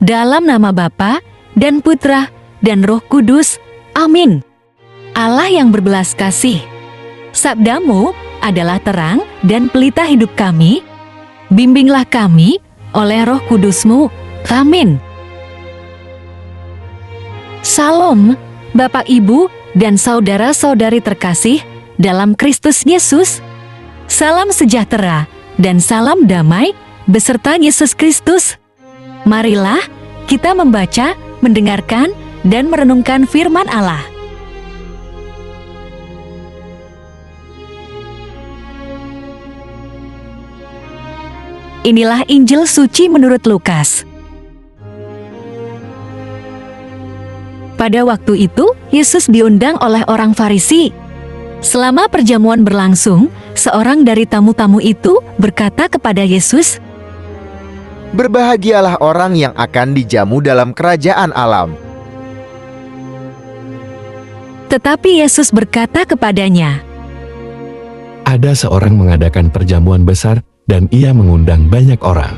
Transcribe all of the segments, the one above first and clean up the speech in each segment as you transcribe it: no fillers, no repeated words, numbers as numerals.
Dalam nama Bapa dan Putra dan Roh Kudus. Amin. Allah yang berbelas kasih, sabda-Mu adalah terang dan pelita hidup kami. Bimbinglah kami oleh Roh Kudus-Mu. Amin. Salam, Bapak, Ibu, dan saudara-saudari terkasih dalam Kristus Yesus. Salam sejahtera dan salam damai beserta Yesus Kristus. Marilah kita membaca, mendengarkan, dan merenungkan firman Allah. Inilah Injil suci menurut Lukas. Pada waktu itu, Yesus diundang oleh orang Farisi. Selama perjamuan berlangsung, seorang dari tamu-tamu itu berkata kepada Yesus, "Berbahagialah orang yang akan dijamu dalam kerajaan alam." Tetapi Yesus berkata kepadanya, Ada seorang mengadakan perjamuan besar dan ia mengundang banyak orang.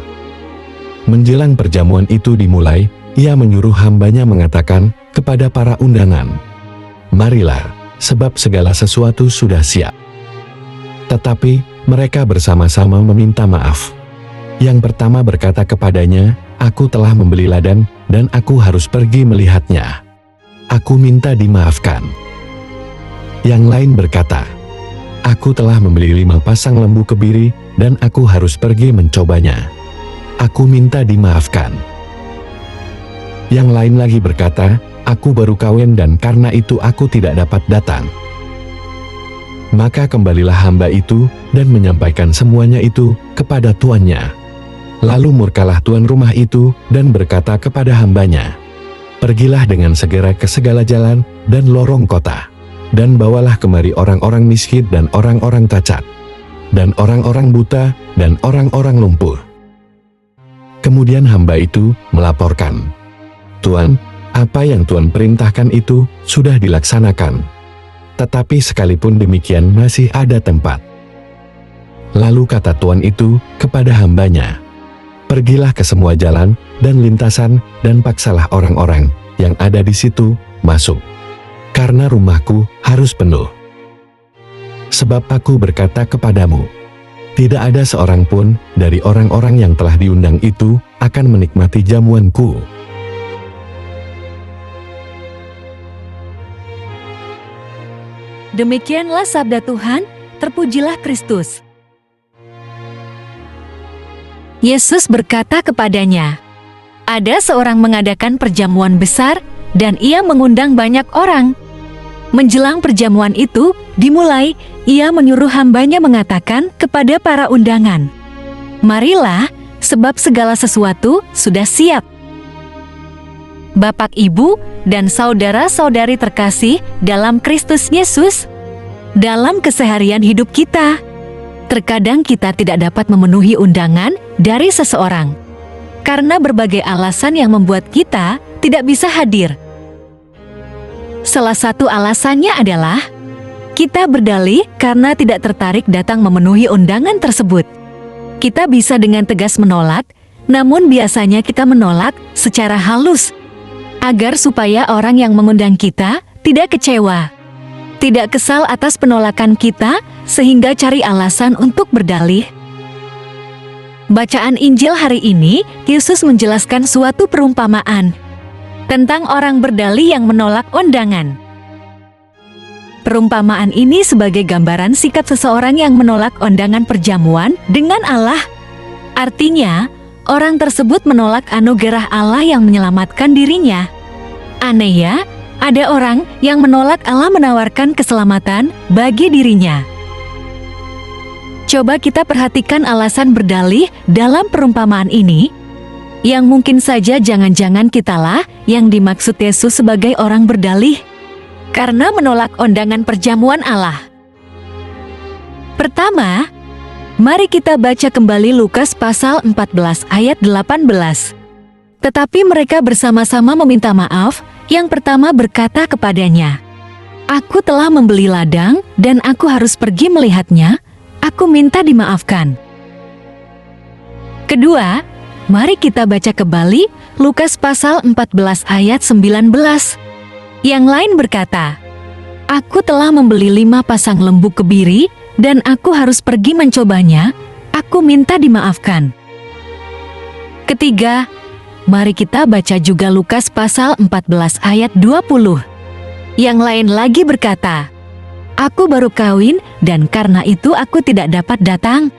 Menjelang perjamuan itu dimulai, ia menyuruh hambanya mengatakan kepada para undangan, "Marilah, sebab segala sesuatu sudah siap." Tetapi mereka bersama-sama meminta maaf. Yang pertama berkata kepadanya, "Aku telah membeli ladang dan aku harus pergi melihatnya. Aku minta dimaafkan." Yang lain berkata, "Aku telah membeli 5 pasang lembu kebiri dan aku harus pergi mencobanya. Aku minta dimaafkan." Yang lain lagi berkata, "Aku baru kawin dan karena itu aku tidak dapat datang." Maka kembalilah hamba itu dan menyampaikan semuanya itu kepada tuannya. Lalu murkalah tuan rumah itu dan berkata kepada hambanya, "Pergilah dengan segera ke segala jalan dan lorong kota, dan bawalah kemari orang-orang miskin dan orang-orang cacat, dan orang-orang buta dan orang-orang lumpuh." Kemudian hamba itu melaporkan, "Tuan, apa yang Tuan perintahkan itu sudah dilaksanakan. Tetapi sekalipun demikian masih ada tempat." Lalu kata tuan itu kepada hambanya, "Pergilah ke semua jalan dan lintasan dan paksalah orang-orang yang ada di situ masuk. Karena rumahku harus penuh. Sebab aku berkata kepadamu, tidak ada seorang pun dari orang-orang yang telah diundang itu akan menikmati jamuanku." Demikianlah sabda Tuhan, terpujilah Kristus. Yesus berkata kepadanya, "Ada seorang mengadakan perjamuan besar dan ia mengundang banyak orang. Menjelang perjamuan itu dimulai, ia menyuruh hambanya mengatakan kepada para undangan, 'Marilah, sebab segala sesuatu sudah siap.' Bapak, Ibu, dan saudara-saudari terkasih dalam Kristus Yesus, dalam keseharian hidup kita, terkadang kita tidak dapat memenuhi undangan dari seseorang karena berbagai alasan yang membuat kita tidak bisa hadir. Salah satu alasannya adalah kita berdalih karena tidak tertarik datang memenuhi undangan tersebut. Kita bisa dengan tegas menolak, namun biasanya kita menolak secara halus agar supaya orang yang mengundang kita tidak kecewa, tidak kesal atas penolakan kita, sehingga cari alasan untuk berdalih. Bacaan Injil hari ini, Yesus menjelaskan suatu perumpamaan tentang orang berdalih yang menolak undangan. Perumpamaan ini sebagai gambaran sikap seseorang yang menolak undangan perjamuan dengan Allah. Artinya, orang tersebut menolak anugerah Allah yang menyelamatkan dirinya. Aneh ya, ada orang yang menolak Allah menawarkan keselamatan bagi dirinya. Coba kita perhatikan alasan berdalih dalam perumpamaan ini, yang mungkin saja jangan-jangan kitalah yang dimaksud Yesus sebagai orang berdalih karena menolak undangan perjamuan Allah. Pertama, mari kita baca kembali Lukas pasal 14 ayat 18. Tetapi mereka bersama-sama meminta maaf. Yang pertama berkata kepadanya, "Aku telah membeli ladang dan aku harus pergi melihatnya. Aku minta dimaafkan." Kedua, Mari kita baca kembali Lukas pasal 14 ayat 19. Yang lain berkata, "Aku telah membeli 5 pasang lembu kebiri dan aku harus pergi mencobanya. Aku minta dimaafkan." Ketiga, mari kita baca juga Lukas pasal 14 ayat 20. Yang lain lagi berkata, "Aku baru kawin dan karena itu aku tidak dapat datang."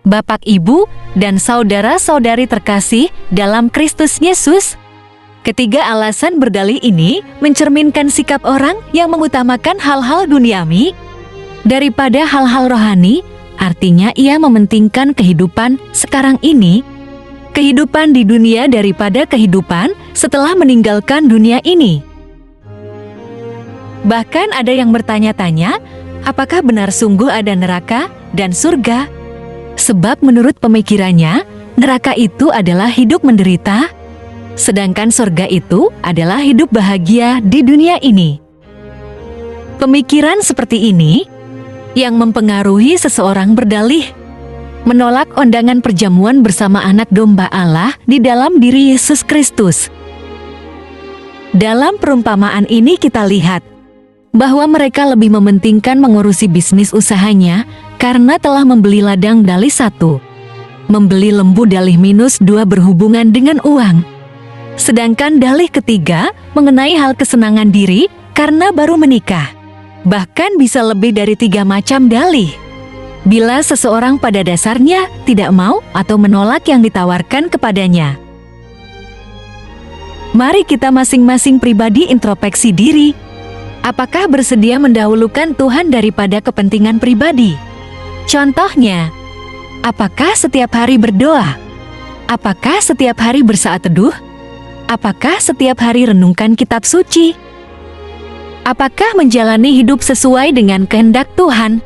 Bapak, Ibu, dan saudara-saudari terkasih dalam Kristus Yesus, ketiga alasan berdalih ini mencerminkan sikap orang yang mengutamakan hal-hal duniawi daripada hal-hal rohani, artinya ia mementingkan kehidupan sekarang ini, kehidupan di dunia daripada kehidupan setelah meninggalkan dunia ini. Bahkan ada yang bertanya-tanya, apakah benar sungguh ada neraka dan surga? Sebab menurut pemikirannya, neraka itu adalah hidup menderita, sedangkan surga itu adalah hidup bahagia di dunia ini. Pemikiran seperti ini yang mempengaruhi seseorang berdalih menolak undangan perjamuan bersama anak domba Allah di dalam diri Yesus Kristus. Dalam perumpamaan ini kita lihat bahwa mereka lebih mementingkan mengurusi bisnis usahanya karena telah membeli ladang dalih 1, membeli lembu dalih -2 berhubungan dengan uang. Sedangkan dalih ketiga mengenai hal kesenangan diri karena baru menikah. Bahkan bisa lebih dari 3 macam dalih. Bila seseorang pada dasarnya tidak mau atau menolak yang ditawarkan kepadanya. Mari kita masing-masing pribadi introspeksi diri. Apakah bersedia mendahulukan Tuhan daripada kepentingan pribadi? Contohnya, apakah setiap hari berdoa? Apakah setiap hari bersaat teduh? Apakah setiap hari renungkan kitab suci? Apakah menjalani hidup sesuai dengan kehendak Tuhan?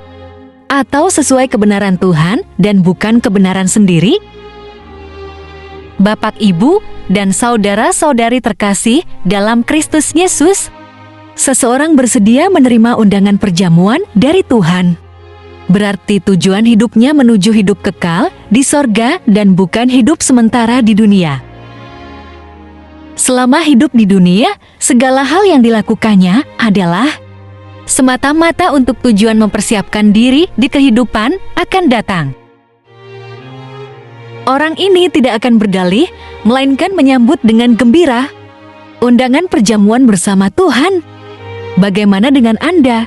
Atau sesuai kebenaran Tuhan dan bukan kebenaran sendiri? Bapak, Ibu, dan saudara-saudari terkasih dalam Kristus Yesus, seseorang bersedia menerima undangan perjamuan dari Tuhan. Berarti tujuan hidupnya menuju hidup kekal di sorga dan bukan hidup sementara di dunia. Selama hidup di dunia, segala hal yang dilakukannya adalah semata-mata untuk tujuan mempersiapkan diri di kehidupan akan datang. Orang ini tidak akan berdalih, melainkan menyambut dengan gembira undangan perjamuan bersama Tuhan. Bagaimana dengan Anda?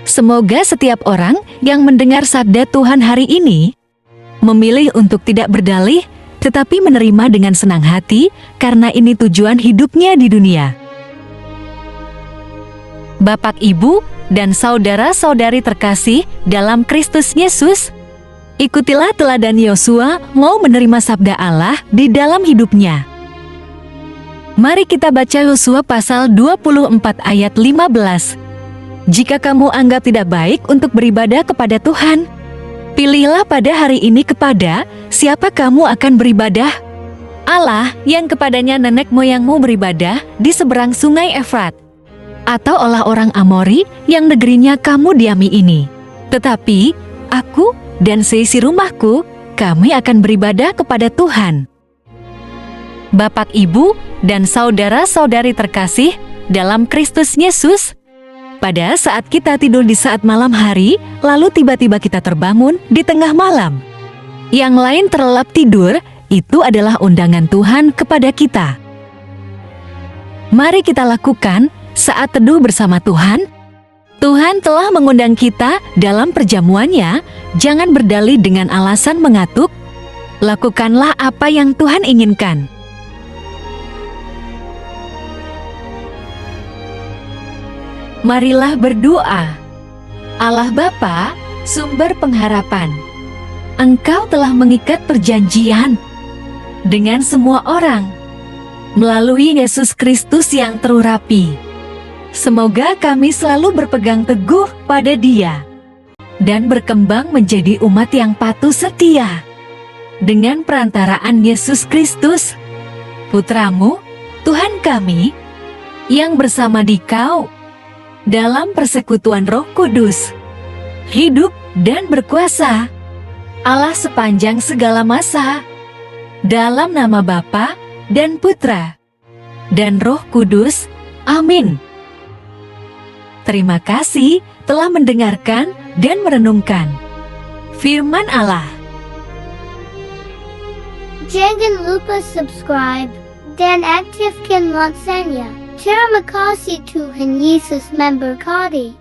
Semoga setiap orang yang mendengar sabda Tuhan hari ini memilih untuk tidak berdalih, tetapi menerima dengan senang hati karena ini tujuan hidupnya di dunia. Bapak, Ibu, dan saudara-saudari terkasih dalam Kristus Yesus, ikutilah teladan Yosua mau menerima sabda Allah di dalam hidupnya. Mari kita baca Yosua pasal 24 ayat 15. Jika kamu anggap tidak baik untuk beribadah kepada Tuhan, pilihlah pada hari ini kepada siapa kamu akan beribadah. Allah yang kepadanya nenek moyangmu beribadah di seberang sungai Efrat, atau olah orang Amori yang negerinya kamu diami ini. Tetapi aku dan seisi rumahku, kami akan beribadah kepada Tuhan. Bapak, Ibu, dan saudara-saudari terkasih dalam Kristus Yesus, pada saat kita tidur di saat malam hari, lalu tiba-tiba kita terbangun di tengah malam. Yang lain terlelap tidur, itu adalah undangan Tuhan kepada kita. Mari kita lakukan saat teduh bersama Tuhan. Tuhan telah mengundang kita dalam perjamuannya, jangan berdalih dengan alasan mengatuk. Lakukanlah apa yang Tuhan inginkan. Marilah berdoa. Allah Bapa, sumber pengharapan, Engkau telah mengikat perjanjian dengan semua orang melalui Yesus Kristus yang terurapi. Semoga kami selalu berpegang teguh pada Dia dan berkembang menjadi umat yang patuh setia dengan perantaraan Yesus Kristus, Putramu, Tuhan kami, yang bersama Dikau dalam persekutuan Roh Kudus, hidup dan berkuasa, Allah sepanjang segala masa. Dalam nama Bapa dan Putra dan Roh Kudus. Amin. Terima kasih telah mendengarkan dan merenungkan firman Allah. Jangan lupa subscribe dan aktifkan loncengnya. Terima kasih Tuhan Yesus memberkati.